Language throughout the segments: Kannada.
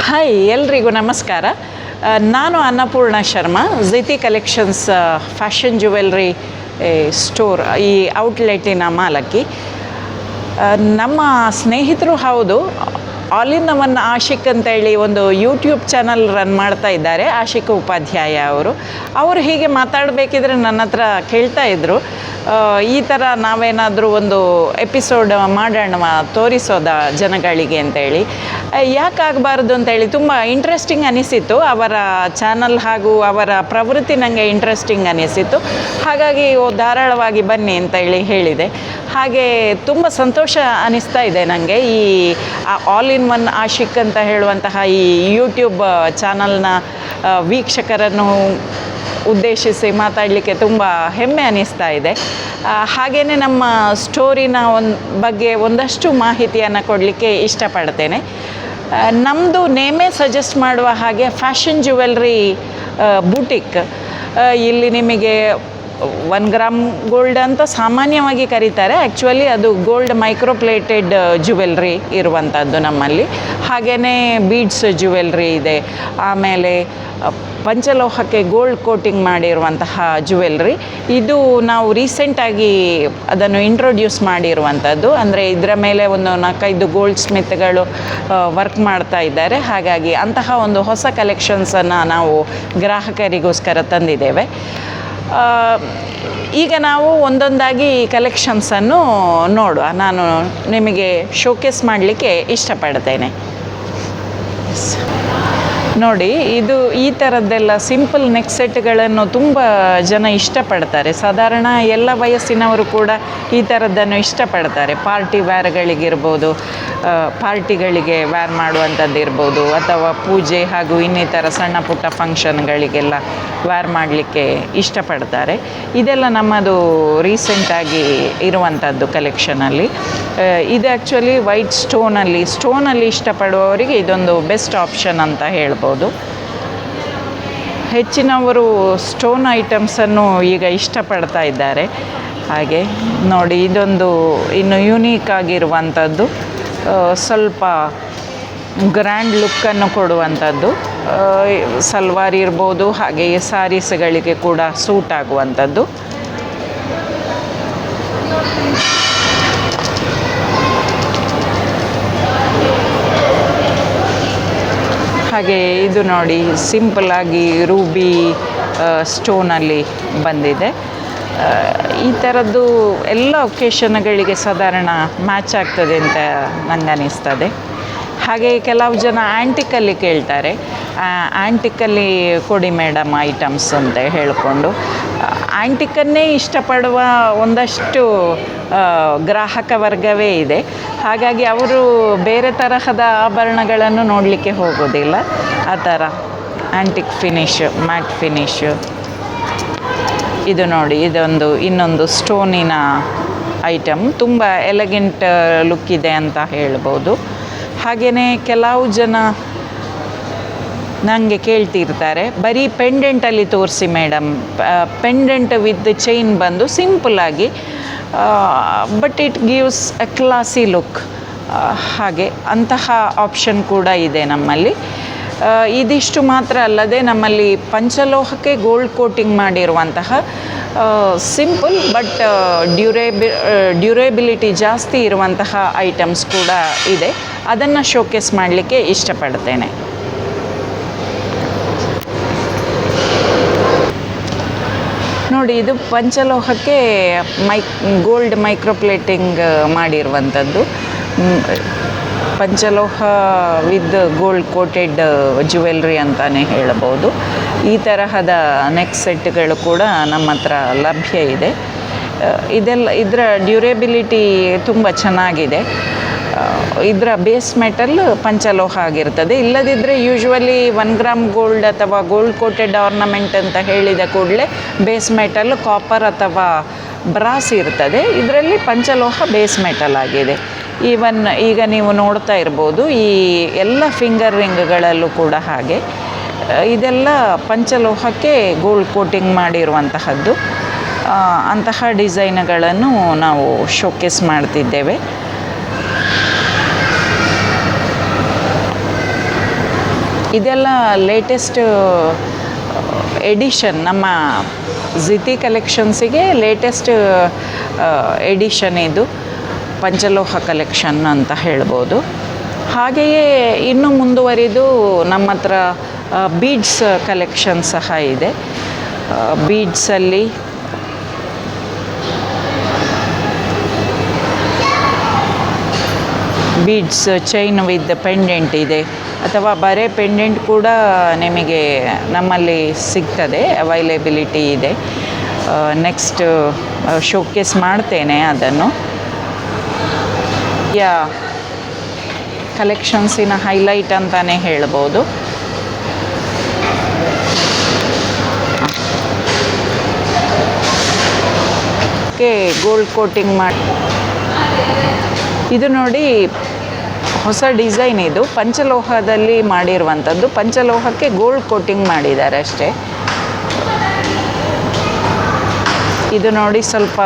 ಹಾಯ್ ಎಲ್ರಿಗೂ ನಮಸ್ಕಾರ. ನಾನು Annapurna Sharma, Jiti collections fashion jewellery store ಈ ಔಟ್ಲೆಟಿನ ಮಾಲಕಿ. ನಮ್ಮ ಸ್ನೇಹಿತರು ಹೌದು, ಆಲ್ ಇನ್ ಒನ್ ಆಶಿಕ್ ಅಂತೇಳಿ ಒಂದು ಯೂಟ್ಯೂಬ್ ಚಾನಲ್ ರನ್ ಮಾಡ್ತಾ ಇದ್ದಾರೆ, ಆಶಿಕ್ ಉಪಾಧ್ಯಾಯ ಅವರು ಹೀಗೆ ಮಾತಾಡಬೇಕಿದ್ರೆ ನನ್ನ ಹತ್ರ ಕೇಳ್ತಾ ಇದ್ದರು, ಈ ಥರ ನಾವೇನಾದರೂ ಒಂದು ಎಪಿಸೋಡ್ ಮಾಡೋಣ ತೋರಿಸೋದ ಜನಗಳಿಗೆ ಅಂತೇಳಿ. ಯಾಕಾಗಬಾರ್ದು ಅಂತೇಳಿ ತುಂಬ ಇಂಟ್ರೆಸ್ಟಿಂಗ್ ಅನಿಸಿತು. ಅವರ ಚಾನಲ್ ಹಾಗೂ ಅವರ ಪ್ರವೃತ್ತಿ ನನಗೆ ಇಂಟ್ರೆಸ್ಟಿಂಗ್ ಅನಿಸಿತು. ಹಾಗಾಗಿ ಧಾರಾಳವಾಗಿ ಬನ್ನಿ ಅಂತೇಳಿ ಹೇಳಿದೆ. ಹಾಗೆ ತುಂಬ ಸಂತೋಷ ಅನಿಸ್ತಾ ಇದೆ ನನಗೆ. ಈ ಆಲ್ ಇನ್ ಒನ್ ಆಶಿಕ್ ಅಂತ ಹೇಳುವಂತಹ ಈ ಯೂಟ್ಯೂಬ್ ಚಾನಲ್ನ ವೀಕ್ಷಕರನ್ನು ಉದ್ದೇಶಿಸಿ ಮಾತಾಡಲಿಕ್ಕೆ ತುಂಬ ಹೆಮ್ಮೆ ಅನ್ನಿಸ್ತಾ ಇದೆ. ಹಾಗೆಯೇ ನಮ್ಮ ಸ್ಟೋರಿನ ಬಗ್ಗೆ ಒಂದಷ್ಟು ಮಾಹಿತಿಯನ್ನು ಕೊಡಲಿಕ್ಕೆ ಇಷ್ಟಪಡ್ತೇನೆ. ನಮ್ಮದು ನೇಮೇ ಸಜೆಸ್ಟ್ ಮಾಡುವ ಹಾಗೆ ಫ್ಯಾಷನ್ ಜ್ಯುವೆಲ್ರಿ ಬೂಟಿಕ್. ಇಲ್ಲಿ ನಿಮಗೆ 1 ಗ್ರಾಮ್ ಗೋಲ್ಡ್ ಅಂತ ಸಾಮಾನ್ಯವಾಗಿ ಕರೀತಾರೆ. ಆ್ಯಕ್ಚುಲಿ ಅದು ಗೋಲ್ಡ್ ಮೈಕ್ರೋಪ್ಲೇಟೆಡ್ ಜ್ಯುವೆಲ್ರಿ ಇರುವಂಥದ್ದು ನಮ್ಮಲ್ಲಿ. ಹಾಗೆಯೇ ಬೀಡ್ಸ್ ಜ್ಯುವೆಲ್ರಿ ಇದೆ. ಆಮೇಲೆ ಪಂಚಲೋಹಕ್ಕೆ ಗೋಲ್ಡ್ ಕೋಟಿಂಗ್ ಮಾಡಿರುವಂತಹ ಜ್ಯುವೆಲ್ರಿ. ಇದು ನಾವು ರೀಸೆಂಟಾಗಿ ಅದನ್ನು ಇಂಟ್ರೊಡ್ಯೂಸ್ ಮಾಡಿರುವಂಥದ್ದು. ಅಂದರೆ ಇದರ ಮೇಲೆ ಒಂದು 4-5 ಗೋಲ್ಡ್ ಸ್ಮಿತ್ಗಳು ವರ್ಕ್ ಮಾಡ್ತಾ ಇದ್ದಾರೆ. ಹಾಗಾಗಿ ಅಂತಹ ಒಂದು ಹೊಸ ಕಲೆಕ್ಷನ್ಸನ್ನು ನಾವು ಗ್ರಾಹಕರಿಗೋಸ್ಕರ ತಂದಿದ್ದೇವೆ. ಈಗ ನಾವು ಒಂದೊಂದಾಗಿ ಕಲೆಕ್ಷನ್ಸನ್ನು ನೋಡುವ. ನಾನು ನಿಮಗೆ ಶೋಕೇಸ್ ಮಾಡಲಿಕ್ಕೆ ಇಷ್ಟಪಡ್ತೇನೆ. ನೋಡಿ, ಇದು ಈ ಥರದ್ದೆಲ್ಲ ಸಿಂಪಲ್ ನೆಕ್ ಸೆಟ್ಗಳನ್ನು ತುಂಬ ಜನ ಇಷ್ಟಪಡ್ತಾರೆ. ಸಾಧಾರಣ ಎಲ್ಲ ವಯಸ್ಸಿನವರು ಕೂಡ ಈ ಥರದ್ದನ್ನು ಇಷ್ಟಪಡ್ತಾರೆ. ಪಾರ್ಟಿ ವೇರ್ಗಳಿಗಿರ್ಬೋದು, ಪಾರ್ಟಿಗಳಿಗೆ ವೇರ್ ಮಾಡುವಂಥದ್ದು ಇರ್ಬೋದು, ಅಥವಾ ಪೂಜೆ ಹಾಗೂ ಇನ್ನಿತರ ಸಣ್ಣ ಪುಟ್ಟ ಫಂಕ್ಷನ್ಗಳಿಗೆಲ್ಲ ವೇರ್ ಮಾಡಲಿಕ್ಕೆ ಇಷ್ಟಪಡ್ತಾರೆ. ಇದೆಲ್ಲ ನಮ್ಮದು ರೀಸೆಂಟಾಗಿ ಇರುವಂಥದ್ದು ಕಲೆಕ್ಷನಲ್ಲಿ. ಇದು ಆ್ಯಕ್ಚುಲಿ ವೈಟ್ ಸ್ಟೋನಲ್ಲಿ ಇಷ್ಟಪಡುವವರಿಗೆ ಇದೊಂದು ಬೆಸ್ಟ್ ಆಪ್ಷನ್ ಅಂತ ಹೇಳ್ಬೋದು. ಹೆಚ್ಚಿನವರು ಸ್ಟೋನ್ ಐಟಮ್ಸನ್ನು ಈಗ ಇಷ್ಟಪಡ್ತಾ ಇದ್ದಾರೆ. ಹಾಗೆ ನೋಡಿ, ಇದೊಂದು ಇನ್ನು ಯೂನೀಕ್ ಆಗಿರುವಂಥದ್ದು, ಸ್ವಲ್ಪ ಗ್ರ್ಯಾಂಡ್ ಲುಕ್ಕನ್ನು ಕೊಡುವಂಥದ್ದು. ಸಲ್ವಾರ್ ಇರ್ಬೋದು, ಹಾಗೆಯೇ ಸ್ಯಾರೀಸ್ಗಳಿಗೆ ಕೂಡ ಸೂಟ್ ಆಗುವಂಥದ್ದು. ಹಾಗೆ ಇದು ನೋಡಿ, ಸಿಂಪಲ್ಲಾಗಿ ರೂಬಿ ಸ್ಟೋನಲ್ಲಿ ಬಂದಿದೆ. ಈ ಥರದ್ದು ಎಲ್ಲ ಒಕೇಶನ್ಗಳಿಗೆ ಸಾಧಾರಣ ಮ್ಯಾಚ್ ಆಗ್ತದೆ ಅಂತ ನಂಗೆ ಅನ್ನಿಸ್ತದೆ. ಹಾಗೆ ಕೆಲವು ಜನ ಆ್ಯಂಟಿಕಲ್ಲಿ ಕೇಳ್ತಾರೆ, ಆ್ಯಂಟಿಕಲ್ಲಿ ಕೊಡಿ ಮೇಡಮ್ ಐಟಮ್ಸ್ ಅಂತ ಹೇಳಿಕೊಂಡು. ಆ್ಯಂಟಿಕನ್ನೇ ಇಷ್ಟಪಡುವ ಒಂದಷ್ಟು ಗ್ರಾಹಕ ವರ್ಗವೇ ಇದೆ. ಹಾಗಾಗಿ ಅವರು ಬೇರೆ ತರಹದ ಆಭರಣಗಳನ್ನು ನೋಡಲಿಕ್ಕೆ ಹೋಗೋದಿಲ್ಲ. ಆ ಥರ ಆ್ಯಂಟಿಕ್ ಫಿನಿಶ್, ಮ್ಯಾಟ್ ಫಿನಿಶ್. ಇದು ನೋಡಿ, ಇನ್ನೊಂದು ಸ್ಟೋನಿನ ಐಟಮ್, ತುಂಬ ಎಲೆಗೆಂಟ್ ಲುಕ್ ಇದೆ ಅಂತ ಹೇಳ್ಬೋದು. ಹಾಗೆಯೇ ಕೆಲವು ಜನ ನನಗೆ ಕೇಳ್ತಿರ್ತಾರೆ, ಬರೀ ಪೆಂಡೆಂಟಲ್ಲಿ ತೋರಿಸಿ ಮೇಡಮ್, ಪೆಂಡೆಂಟ್ ವಿತ್ ಚೈನ್ ಬಂದು ಸಿಂಪಲ್ಲಾಗಿ, but it gives A classy look. ಹಾಗೆ ಅಂತಹ ಆಪ್ಷನ್ ಕೂಡ ಇದೆ ನಮ್ಮಲ್ಲಿ. ಇದಿಷ್ಟು ಮಾತ್ರ ಅಲ್ಲದೆ ನಮ್ಮಲ್ಲಿ ಪಂಚಲೋಹಕ್ಕೆ ಗೋಲ್ಡ್ ಕೋಟಿಂಗ್ ಮಾಡಿರುವಂತಹ ಸಿಂಪಲ್ ಬಟ್ ಡ್ಯೂರೇಬಿಲಿಟಿ ಜಾಸ್ತಿ ಇರುವಂತಹ ಐಟಮ್ಸ್ ಕೂಡ ಇದೆ. ಅದನ್ನು ಶೋಕೇಸ್ ಮಾಡಲಿಕ್ಕೆ ಇಷ್ಟಪಡ್ತೇನೆ. ನೋಡಿ, ಇದು ಪಂಚಲೋಹಕ್ಕೆ ಗೋಲ್ಡ್ ಮೈಕ್ರೋಪ್ಲೇಟಿಂಗ್ ಮಾಡಿರುವಂಥದ್ದು. ಪಂಚಲೋಹ ವಿತ್ ಗೋಲ್ಡ್ ಕೋಟೆಡ್ ಜ್ಯುವೆಲ್ರಿ ಅಂತಲೇ ಹೇಳ್ಬೋದು. ಈ ತರಹದ ನೆಕ್ ಸೆಟ್ಗಳು ಕೂಡ ನಮ್ಮ ಹತ್ರ ಲಭ್ಯ ಇದೆ. ಇದರ ಡ್ಯೂರೇಬಿಲಿಟಿ ತುಂಬ ಚೆನ್ನಾಗಿದೆ. ಇದರ ಬೇಸ್ ಮೆಟಲ್ ಪಂಚಲೋಹ ಆಗಿರ್ತದೆ. ಇಲ್ಲದಿದ್ದರೆ ಯೂಶ್ವಲಿ 1 ಗ್ರಾಮ್ ಗೋಲ್ಡ್ ಅಥವಾ ಗೋಲ್ಡ್ ಕೋಟೆಡ್ ಆರ್ನಮೆಂಟ್ ಅಂತ ಹೇಳಿದ ಕೂಡಲೇ ಬೇಸ್ ಮೆಟಲ್ ಕಾಪರ್ ಅಥವಾ ಬ್ರಾಸ್ ಇರ್ತದೆ. ಇದರಲ್ಲಿ ಪಂಚಲೋಹ ಬೇಸ್ ಮೆಟಲ್ ಆಗಿದೆ. ಈವನ್ ಈಗ ನೀವು ನೋಡ್ತಾ ಇರ್ಬೋದು, ಈ ಎಲ್ಲ ಫಿಂಗರ್ ರಿಂಗ್ಗಳಲ್ಲೂ ಕೂಡ ಹಾಗೆ ಇದೆಲ್ಲ ಪಂಚಲೋಹಕ್ಕೆ ಗೋಲ್ಡ್ ಕೋಟಿಂಗ್ ಮಾಡಿರುವಂತಹದ್ದು. ಅಂತಹ ಡಿಸೈನ್ಗಳನ್ನು ನಾವು ಶೋಕೇಸ್ ಮಾಡ್ತಿದ್ದೇವೆ. ಇದೆಲ್ಲ ಲೇಟೆಸ್ಟ್ ಎಡಿಷನ್. ನಮ್ಮ ಜಿತಿ ಕಲೆಕ್ಷನ್ಸಿಗೆ ಲೇಟೆಸ್ಟ್ ಎಡಿಷನ್ ಇದು, ಪಂಚಲೋಹ ಕಲೆಕ್ಷನ್ ಅಂತ ಹೇಳ್ಬೋದು. ಹಾಗೆಯೇ ಇನ್ನು ಮುಂದುವರಿದು ನಮ್ಮ ಹತ್ರ ಬೀಡ್ಸ್ ಕಲೆಕ್ಷನ್ ಸಹ ಇದೆ. ಬೀಡ್ಸಲ್ಲಿ ಬೀಡ್ಸ್ ಚೈನ್ ವಿತ್ ಪೆಂಡೆಂಟ್ ಇದೆ, ಅಥವಾ ಬರೇ ಪೆಂಡೆಂಟ್ ಕೂಡ ನಿಮಗೆ ನಮ್ಮಲ್ಲಿ ಸಿಗ್ತದೆ, ಅವೈಲೇಬಿಲಿಟಿ ಇದೆ. ನೆಕ್ಸ್ಟ್ ಶೋಕೇಸ್ ಮಾಡ್ತೇನೆ ಅದನ್ನು. ಕಲೆಕ್ಷನ್ಸಿನ ಹೈಲೈಟ್ ಅಂತಲೇ ಹೇಳ್ಬೋದು. ಗೋಲ್ಡ್ ಕೋಟಿಂಗ್ ಮಾಡಿ, ಇದು ನೋಡಿ ಹೊಸ ಡಿಸೈನ್. ಇದು ಪಂಚಲೋಹದಲ್ಲಿ ಮಾಡಿರುವಂಥದ್ದು, ಪಂಚಲೋಹಕ್ಕೆ ಗೋಲ್ಡ್ ಕೋಟಿಂಗ್ ಮಾಡಿದ್ದಾರೆ ಅಷ್ಟೇ. ಇದು ನೋಡಿ ಸ್ವಲ್ಪ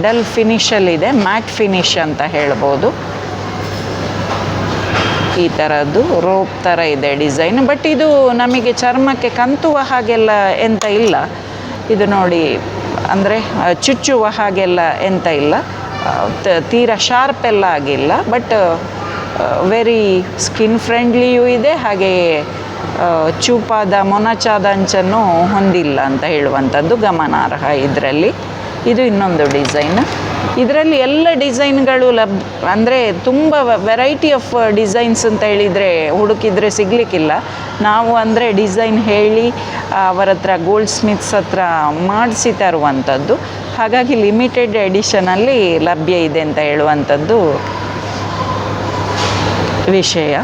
ಡಲ್ ಫಿನಿಷಲ್ಲಿದೆ, ಮ್ಯಾಟ್ ಫಿನಿಷ್ ಅಂತ ಹೇಳ್ಬೋದು. ಈ ಥರದ್ದು ರೋಪ್ ಥರ ಇದೆ ಡಿಸೈನ್, ಬಟ್ ಇದು ನಮಗೆ ಚರ್ಮಕ್ಕೆ ಕಂತುವ ಹಾಗೆಲ್ಲ ಎಂತ ಇಲ್ಲ. ಇದು ನೋಡಿ, ಅಂದರೆ ಚುಚ್ಚುವ ಹಾಗೆಲ್ಲ ಎಂತ ಇಲ್ಲ, ತೀರಾ ಶಾರ್ಪ್ ಎಲ್ಲ ಆಗಿಲ್ಲ, ಬಟ್ ವೆರಿ ಸ್ಕಿನ್ ಫ್ರೆಂಡ್ಲಿಯೂ ಇದೆ. ಹಾಗೆಯೇ ಚೂಪಾದ ಮೊನಚಾದ ಅಂಚನ್ನು ಹೊಂದಿಲ್ಲ ಅಂತ ಹೇಳುವಂಥದ್ದು ಗಮನಾರ್ಹ ಇದರಲ್ಲಿ. ಇದು ಇನ್ನೊಂದು ಡಿಸೈನ್. ಇದರಲ್ಲಿ ಎಲ್ಲ ಡಿಸೈನ್ಗಳು ಅಂದರೆ ತುಂಬ ವೆರೈಟಿ ಆಫ್ ಡಿಸೈನ್ಸ್ ಅಂತ ಹೇಳಿದರೆ ಹುಡುಕಿದರೆ ಸಿಗಲಿಕ್ಕಿಲ್ಲ. ನಾವು ಅಂದರೆ ಡಿಸೈನ್ ಹೇಳಿ ಅವರ ಹತ್ರ ಗೋಲ್ಡ್ ಸ್ಮಿತ್ಸ್ ಹತ್ರ ಮಾಡಿಸಿ ತರುವಂಥದ್ದು. ಹಾಗಾಗಿ ಲಿಮಿಟೆಡ್ ಎಡಿಷನಲ್ಲಿ ಲಭ್ಯ ಇದೆ ಅಂತ ಹೇಳುವಂಥದ್ದು ವಿಷಯ.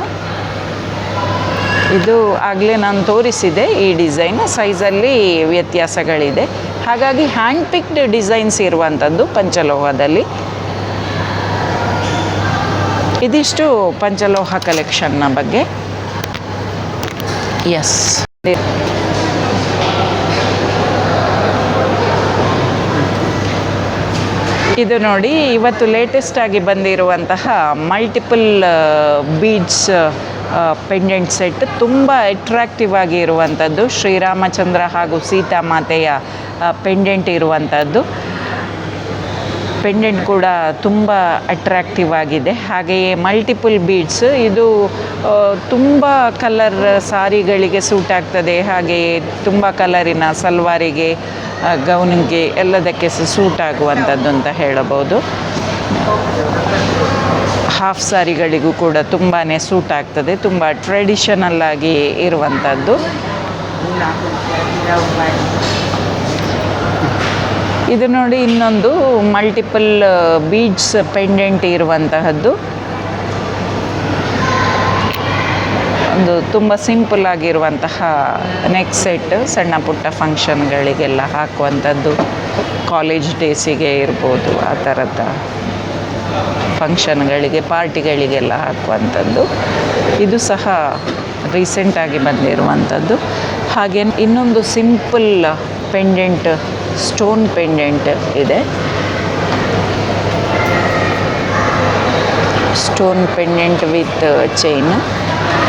ಇದು ಆಗಲೇ ನಾನು ತೋರಿಸಿದೆ, ಈ ಡಿಸೈನ್ ಸೈಜಲ್ಲಿ ವ್ಯತ್ಯಾಸಗಳಿದೆ. ಹಾಗಾಗಿ ಹ್ಯಾಂಡ್ ಪಿಕ್ಡ್ ಡಿಸೈನ್ಸ್ ಇರುವಂಥದ್ದು ಪಂಚಲೋಹದಲ್ಲಿ. ಇದಿಷ್ಟು ಪಂಚಲೋಹ ಕಲೆಕ್ಷನ್ನ ಬಗ್ಗೆ. ಎಸ್, ಇದು ನೋಡಿ, ಇವತ್ತು ಲೇಟೆಸ್ಟಾಗಿ ಬಂದಿರುವಂತಹ ಮಲ್ಟಿಪಲ್ ಬೀಡ್ಸ್ ಪೆಂಡೆಂಟ್ ಸೆಟ್. ತುಂಬ ಅಟ್ರಾಕ್ಟಿವ್ ಆಗಿ ಇರುವಂಥದ್ದು, ಶ್ರೀರಾಮಚಂದ್ರ ಹಾಗೂ ಸೀತಾಮಾತೆಯ ಪೆಂಡೆಂಟ್ ಇರುವಂಥದ್ದು. ಪೆಂಡೆಂಟ್ ಕೂಡ ತುಂಬ ಅಟ್ರಾಕ್ಟಿವ್ ಆಗಿದೆ. ಹಾಗೆಯೇ ಮಲ್ಟಿಪಲ್ ಬೀಡ್ಸ್, ಇದು ತುಂಬ ಕಲರ್ ಸಾರಿಗಳಿಗೆ ಸೂಟ್ ಆಗ್ತದೆ. ಹಾಗೆಯೇ ತುಂಬ ಕಲರಿನ ಸಲ್ವಾರಿಗೆ, ಗೌನಿಗೆ ಎಲ್ಲದಕ್ಕೆ ಸೂಟ್ ಆಗುವಂಥದ್ದು ಅಂತ ಹೇಳಬಹುದು. ಹಾಫ್ ಸಾರಿಗಳಿಗೂ ಕೂಡ ತುಂಬಾ ಸೂಟ್ ಆಗ್ತದೆ, ತುಂಬ ಟ್ರೆಡಿಷನಲ್ ಆಗಿ ಇರುವಂಥದ್ದು. ಇದು ನೋಡಿ, ಇನ್ನೊಂದು ಮಲ್ಟಿಪಲ್ ಬೀಡ್ಸ್ ಪೆಂಡೆಂಟ್ ಇರುವಂತಹದ್ದು. ಒಂದು ತುಂಬ ಸಿಂಪಲ್ ಆಗಿರುವಂತಹ ನೆಕ್ ಸೆಟ್, ಸಣ್ಣ ಪುಟ್ಟ ಫಂಕ್ಷನ್ಗಳಿಗೆಲ್ಲ ಹಾಕುವಂಥದ್ದು, ಕಾಲೇಜ್ ಡೇಸಿಗೆ ಇರ್ಬೋದು, ಆ ಥರದ ಫಂಕ್ಷನ್ಗಳಿಗೆ, ಪಾರ್ಟಿಗಳಿಗೆಲ್ಲ ಹಾಕುವಂಥದ್ದು. ಇದು ಸಹ ರೀಸೆಂಟಾಗಿ ಬಂದಿರುವಂಥದ್ದು. ಹಾಗೆ ಇನ್ನೊಂದು ಸಿಂಪಲ್ ಪೆಂಡೆಂಟ್, ಸ್ಟೋನ್ ಪೆಂಡೆಂಟ್ ಇದೆ. ಸ್ಟೋನ್ ಪೆಂಡೆಂಟ್ ವಿತ್ ಚೈನ್,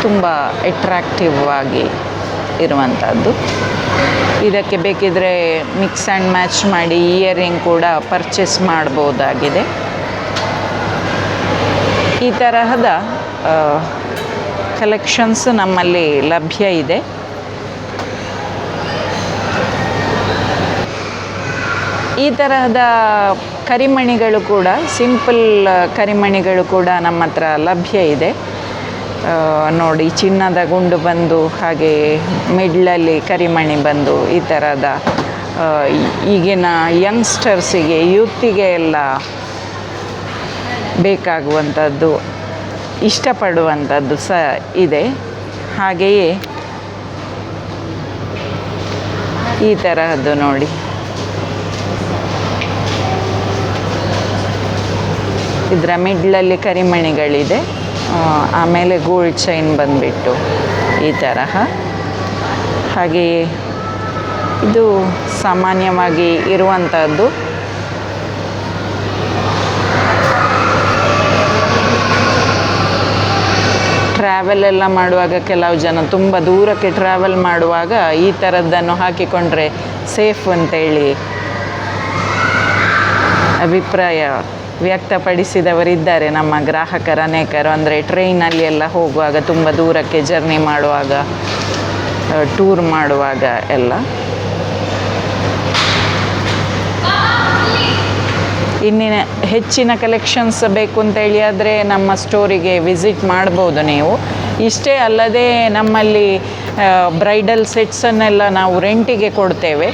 ತುಂಬ ಅಟ್ರಾಕ್ಟಿವ್ ಆಗಿ ಇರುವಂಥದ್ದು. ಇದಕ್ಕೆ ಬೇಕಿದ್ರೆ ಮಿಕ್ಸ್ ಆ್ಯಂಡ್ ಮ್ಯಾಚ್ ಮಾಡಿ ಇಯರಿಂಗ್ ಕೂಡ ಪರ್ಚೇಸ್ ಮಾಡ್ಬೋದಾಗಿದೆ. ಈ ತರಹದ ಕಲೆಕ್ಷನ್ಸ್ ನಮ್ಮಲ್ಲಿ ಲಭ್ಯ ಇದೆ. ಈ ತರಹದ ಕರಿಮಣಿಗಳು ಕೂಡ, ಸಿಂಪಲ್ ಕರಿಮಣಿಗಳು ಕೂಡ ನಮ್ಮ ಹತ್ರ ಲಭ್ಯ ಇದೆ. ನೋಡಿ, ಚಿನ್ನದ ಗುಂಡು ಬಂದು, ಹಾಗೆ ಮಿಡ್ಲಲ್ಲಿ ಕರಿಮಣಿ ಬಂದು, ಈ ಥರದ ಈಗಿನ ಯಂಗ್ಸ್ಟರ್ಸಿಗೆ, ಯೂತಿಗೆ ಎಲ್ಲ ಬೇಕಾಗುವಂಥದ್ದು, ಇಷ್ಟಪಡುವಂಥದ್ದು ಸಹ ಇದೆ. ಹಾಗೆಯೇ ಈ ತರಹದ್ದು ನೋಡಿ, ಇದರ ಮಿಡ್ಲಲ್ಲಿ ಕರಿಮಣಿಗಳಿದೆ, ಆಮೇಲೆ ಗೋಲ್ಡ್ ಚೈನ್ ಬಂದುಬಿಟ್ಟು ಈ ತರಹ. ಹಾಗೆಯೇ ಇದು ಸಾಮಾನ್ಯವಾಗಿ ಇರುವಂಥದ್ದು. ಟ್ರಾವೆಲ್ ಎಲ್ಲ ಮಾಡುವಾಗ ಕೆಲವು ಜನ ತುಂಬ ದೂರಕ್ಕೆ ಟ್ರಾವೆಲ್ ಮಾಡುವಾಗ ಈ ಥರದ್ದನ್ನು ಹಾಕಿಕೊಂಡ್ರೆ ಸೇಫ್ ಅಂತೇಳಿ ಅಭಿಪ್ರಾಯ ವ್ಯಕ್ತಪಡಿಸಿದವರಿದ್ದಾರೆ ನಮ್ಮ ಗ್ರಾಹಕರು ಅನೇಕರು. ಅಂದರೆ ಟ್ರೈನಲ್ಲಿ ಎಲ್ಲ ಹೋಗುವಾಗ, ತುಂಬ ದೂರಕ್ಕೆ ಜರ್ನಿ ಮಾಡುವಾಗ, ಟೂರ್ ಮಾಡುವಾಗ ಎಲ್ಲ. ಇನ್ನಿನ ಹೆಚ್ಚಿನ ಕಲೆಕ್ಷನ್ಸ್ ಬೇಕು ಅಂತೇಳಿ ಆದರೆ ನಮ್ಮ ಸ್ಟೋರಿಗೆ ವಿಸಿಟ್ ಮಾಡ್ಬೋದು ನೀವು. ಇಷ್ಟೇ ಅಲ್ಲದೆ ನಮ್ಮಲ್ಲಿ ಬ್ರೈಡಲ್ ಸೆಟ್ಸನ್ನೆಲ್ಲ ನಾವು ರೆಂಟಿಗೆ ಕೊಡ್ತೇವೆ.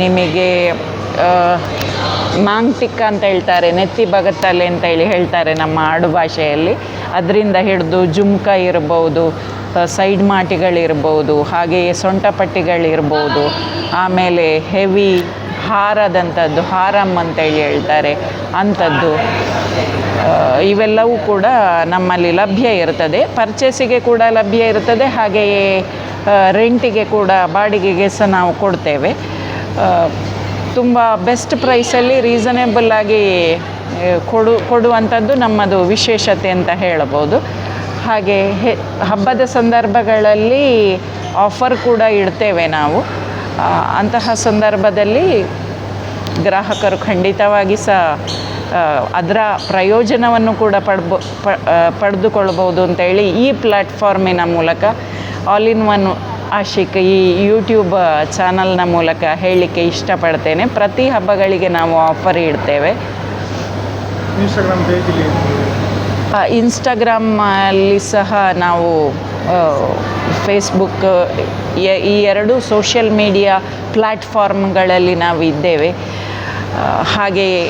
ನಿಮಗೆ ಮಾಂಗ್ ಟಿಕ್ಕ ಅಂತ ಹೇಳ್ತಾರೆ, ನೆತ್ತಿ ಬಗತ್ತಲೆ ಅಂತ ಹೇಳ್ತಾರೆ ನಮ್ಮ ಆಡು ಭಾಷೆಯಲ್ಲಿ. ಅದರಿಂದ ಹಿಡಿದು ಜುಮ್ಕ ಇರ್ಬೋದು, ಸೈಡ್ ಮಾಟಿಗಳಿರ್ಬೋದು, ಹಾಗೆಯೇ ಸೊಂಟಪಟ್ಟಿಗಳಿರ್ಬೋದು, ಆಮೇಲೆ ಹೆವಿ ಹಾರದಂಥದ್ದು, ಹಾರಮ್ ಅಂತೇಳಿ ಹೇಳ್ತಾರೆ ಅಂಥದ್ದು, ಇವೆಲ್ಲವೂ ಕೂಡ ನಮ್ಮಲ್ಲಿ ಲಭ್ಯ ಇರ್ತದೆ. ಪರ್ಚೇಸಿಗೆ ಕೂಡ ಲಭ್ಯ ಇರ್ತದೆ, ಹಾಗೆಯೇ ರೆಂಟಿಗೆ ಕೂಡ, ಬಾಡಿಗೆಗೆ ಸಹ ನಾವು ಕೊಡ್ತೇವೆ. ತುಂಬ ಬೆಸ್ಟ್ ಪ್ರೈಸಲ್ಲಿ ರೀಸನೇಬಲ್ಲಾಗಿ ಕೊಡುವಂಥದ್ದು ನಮ್ಮದು ವಿಶೇಷತೆ ಅಂತ ಹೇಳಬಹುದು. ಹಾಗೆ ಹಬ್ಬದ ಸಂದರ್ಭಗಳಲ್ಲಿ ಆಫರ್ ಕೂಡ ಇಡ್ತೇವೆ ನಾವು. ಅಂತಹ ಸಂದರ್ಭದಲ್ಲಿ ಗ್ರಾಹಕರು ಖಂಡಿತವಾಗಿ ಸಹ ಅದರ ಪ್ರಯೋಜನವನ್ನು ಕೂಡ ಪಡೆದುಕೊಳ್ಬೋದು ಅಂತೇಳಿ ಈ ಪ್ಲ್ಯಾಟ್ಫಾರ್ಮಿನ ಮೂಲಕ, ಆಲ್ ಇನ್ ಒನ್ ಆಶಿಕ್ ಈ ಯೂಟ್ಯೂಬ್ ಚಾನಲ್ನ ಮೂಲಕ ಹೇಳಲಿಕ್ಕೆ ಇಷ್ಟಪಡ್ತೇನೆ. ಪ್ರತಿ ಹಬ್ಬಗಳಿಗೆ ನಾವು ಆಫರ್ ಇಡ್ತೇವೆ. ಇನ್ಸ್ಟಾಗ್ರಾಮಲ್ಲಿ ಸಹ ನಾವು, ಫೇಸ್ಬುಕ್, ಈ ಎರಡು ಸೋಷಿಯಲ್ ಮೀಡಿಯಾ ಪ್ಲ್ಯಾಟ್ಫಾರ್ಮ್ಗಳಲ್ಲಿ ನಾವು ಇದ್ದೇವೆ. ಹಾಗೆಯೇ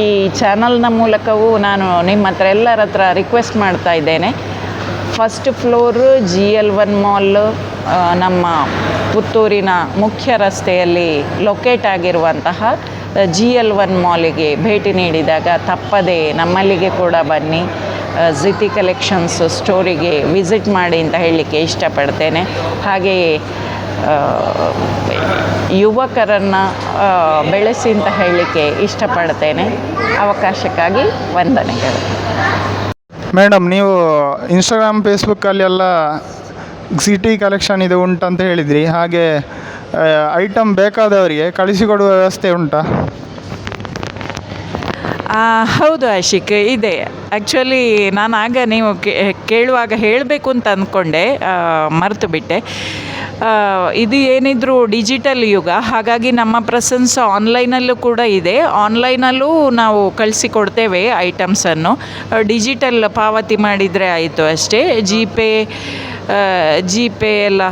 ಈ ಚಾನಲ್ನ ಮೂಲಕವೂ ನಾನು ನಿಮ್ಮ ಹತ್ರ ಎಲ್ಲರ ಹತ್ರ ರಿಕ್ವೆಸ್ಟ್ ಮಾಡ್ತಾ ಇದ್ದೇನೆ. ಫಸ್ಟ್ ಫ್ಲೋರು GL1 ಮಾಲ್, ನಮ್ಮ ಪುತ್ತೂರಿನ ಮುಖ್ಯ ರಸ್ತೆಯಲ್ಲಿ ಲೊಕೇಟ್ ಆಗಿರುವಂತಹ GL1 ಮಾಲಿಗೆ ಭೇಟಿ ನೀಡಿದಾಗ ತಪ್ಪದೆ ನಮ್ಮಲ್ಲಿಗೆ ಕೂಡ ಬನ್ನಿ. ಜಿತಿ ಕಲೆಕ್ಷನ್ಸ್ ಸ್ಟೋರಿಗೆ ವಿಸಿಟ್ ಮಾಡಿ ಅಂತ ಹೇಳಲಿಕ್ಕೆ ಇಷ್ಟಪಡ್ತೇನೆ. ಹಾಗೆಯೇ ಯುವಕರನ್ನು ಬೆಳೆಸಿ ಅಂತ ಹೇಳಲಿಕ್ಕೆ ಇಷ್ಟಪಡ್ತೇನೆ. ಅವಕಾಶಕ್ಕಾಗಿ ವಂದನೆಗಳು. ಮೇಡಮ್, ನೀವು ಇನ್ಸ್ಟಾಗ್ರಾಮ್, ಫೇಸ್ಬುಕ್ಕಲ್ಲೆಲ್ಲ ಸಿಟಿ ಕಲೆಕ್ಷನ್ ಇದು ಉಂಟಂತ ಹೇಳಿದ್ರಿ. ಹಾಗೆ ಐಟಮ್ ಬೇಕಾದವರಿಗೆ ಕಳಿಸಿಕೊಡುವ ವ್ಯವಸ್ಥೆ ಉಂಟಾ? ಹೌದು ಆಶಿಕ್, ಇದೆ. ಆ್ಯಕ್ಚುಲಿ ನಾನು ಆಗ ನೀವು ಕೇಳುವಾಗ ಹೇಳಬೇಕು ಅಂತ ಅಂದ್ಕೊಂಡೆ, ಮರೆತು ಬಿಟ್ಟೆ. ಇದು ಏನಿದ್ರು ಡಿಜಿಟಲ್ ಯುಗ, ಹಾಗಾಗಿ ನಮ್ಮ ಪ್ರೆಸೆನ್ಸ್ ಆನ್ಲೈನಲ್ಲೂ ಕೂಡ ಇದೆ. ಆನ್ಲೈನಲ್ಲೂ ನಾವು ಕಳಿಸಿಕೊಡ್ತೇವೆ ಐಟಮ್ಸನ್ನು. ಡಿಜಿಟಲ್ ಪಾವತಿ ಮಾಡಿದರೆ ಆಯಿತು ಅಷ್ಟೇ. ಜಿಪೇ ಎಲ್ಲ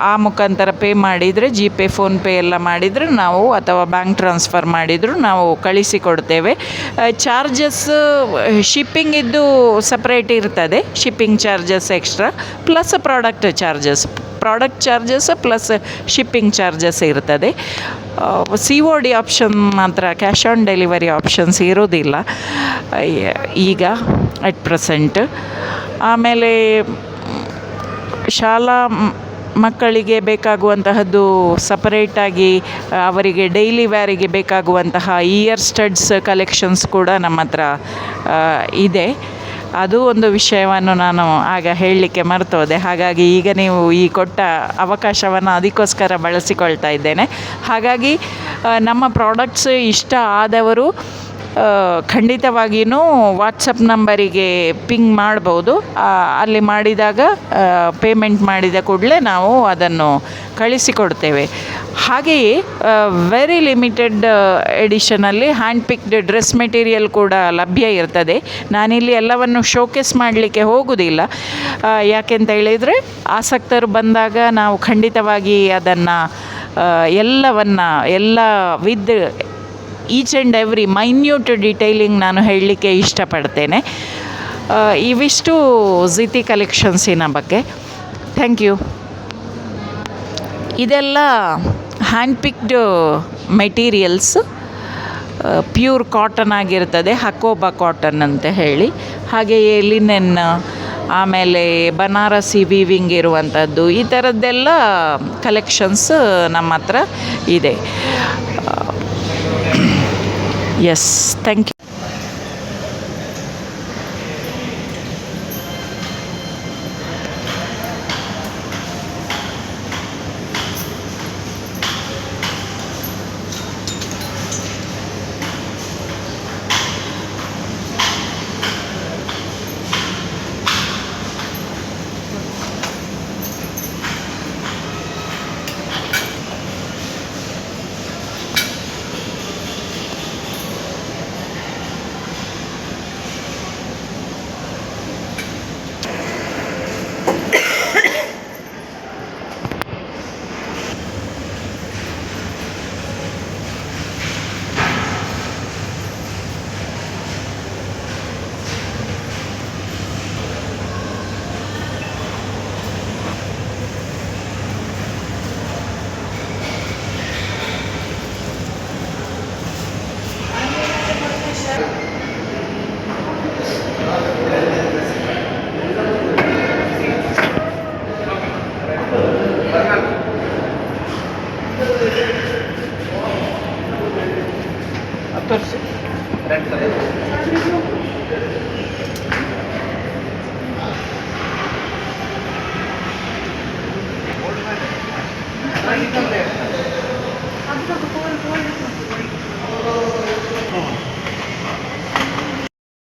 ಆ ಮುಖಾಂತರ ಪೇ ಮಾಡಿದರೆ, ಜಿಪೇ, ಫೋನ್ಪೇ ಎಲ್ಲ ಮಾಡಿದರೆ ನಾವು, ಅಥವಾ ಬ್ಯಾಂಕ್ ಟ್ರಾನ್ಸ್ಫರ್ ಮಾಡಿದರೂ ನಾವು ಕಳಿಸಿಕೊಡ್ತೇವೆ. ಚಾರ್ಜಸ್ ಶಿಪ್ಪಿಂಗಿದ್ದು ಸಪ್ರೇಟ್ ಇರ್ತದೆ. Shipping charges extra, plus product charges plus shipping charges ಇರ್ತದೆ. COD ಆಪ್ಷನ್ ಮಾತ್ರ, ಕ್ಯಾಶ್ ಆನ್ ಡೆಲಿವರಿ ಆಪ್ಷನ್ಸ್ ಇರೋದಿಲ್ಲ ಈಗ ಅಟ್ ಪ್ರೆಸೆಂಟ್. ಆಮೇಲೆ ಶಾಲಾ ಮಕ್ಕಳಿಗೆ ಬೇಕಾಗುವಂತಹದ್ದು ಸಪರೇಟಾಗಿ, ಅವರಿಗೆ ಡೈಲಿ ವ್ಯಾರಿಗೆ ಬೇಕಾಗುವಂತಹ ಇಯರ್ ಸ್ಟಡ್ಸ್ ಕಲೆಕ್ಷನ್ಸ್ ಕೂಡ ನಮ್ಮ ಹತ್ರ ಇದೆ. ಅದು ಒಂದು ವಿಷಯವನ್ನು ನಾನು ಆಗ ಹೇಳಲಿಕ್ಕೆ ಮರ್ತೋದೆ. ಹಾಗಾಗಿ ಈಗ ನೀವು ಈ ಕೊಟ್ಟ ಅವಕಾಶವನ್ನು ಅದಕ್ಕೋಸ್ಕರ ಬಳಸಿಕೊಳ್ತಾ ಇದ್ದೇನೆ. ಹಾಗಾಗಿ ನಮ್ಮ ಪ್ರಾಡಕ್ಟ್ಸ್ ಇಷ್ಟ ಆದವರು ಖಂಡಿತವಾಗಿಯೂ ವಾಟ್ಸಪ್ ನಂಬರಿಗೆ ಪಿಂಗ್ ಮಾಡ್ಬೋದು. ಅಲ್ಲಿ ಮಾಡಿದಾಗ ಪೇಮೆಂಟ್ ಮಾಡಿದ ಕೂಡಲೇ ನಾವು ಅದನ್ನು ಕಳಿಸಿಕೊಡ್ತೇವೆ. ಹಾಗೆಯೇ ವೆರಿ ಲಿಮಿಟೆಡ್ ಎಡಿಷನಲ್ಲಿ ಹ್ಯಾಂಡ್ ಪಿಕ್ಡ್ ಡ್ರೆಸ್ ಮೆಟೀರಿಯಲ್ ಕೂಡ ಲಭ್ಯ ಇರ್ತದೆ. ನಾನಿಲ್ಲಿ ಎಲ್ಲವನ್ನು ಶೋಕೇಸ್ ಮಾಡಲಿಕ್ಕೆ ಹೋಗೋದಿಲ್ಲ. ಯಾಕೆಂತ ಹೇಳಿದರೆ ಆಸಕ್ತರು ಬಂದಾಗ ನಾವು ಖಂಡಿತವಾಗಿ ಅದನ್ನು ಎಲ್ಲ with each and every minute detailing ನಾನು ಹೇಳಲಿಕ್ಕೆ ಇಷ್ಟಪಡ್ತೇನೆ. ಇವಿಷ್ಟು ಜಿತಿ ಕಲೆಕ್ಷನ್ಸಿನ ಬಗ್ಗೆ. Thank you. ಇದೆಲ್ಲ hand picked materials, pure cotton ಆಗಿರ್ತದೆ, ಹಕೋಬಾ ಕಾಟನ್ ಅಂತ ಹೇಳಿ. ಹಾಗೆಯೇ ಲಿನೆನ್, ಆಮೇಲೆ ಬನಾರಸಿ ವೀವಿಂಗ್ ಇರುವಂಥದ್ದು, ಈ ಥರದ್ದೆಲ್ಲ ಕಲೆಕ್ಷನ್ಸ್ ನಮ್ಮ ಹತ್ರ ಇದೆ. Yes, thank you.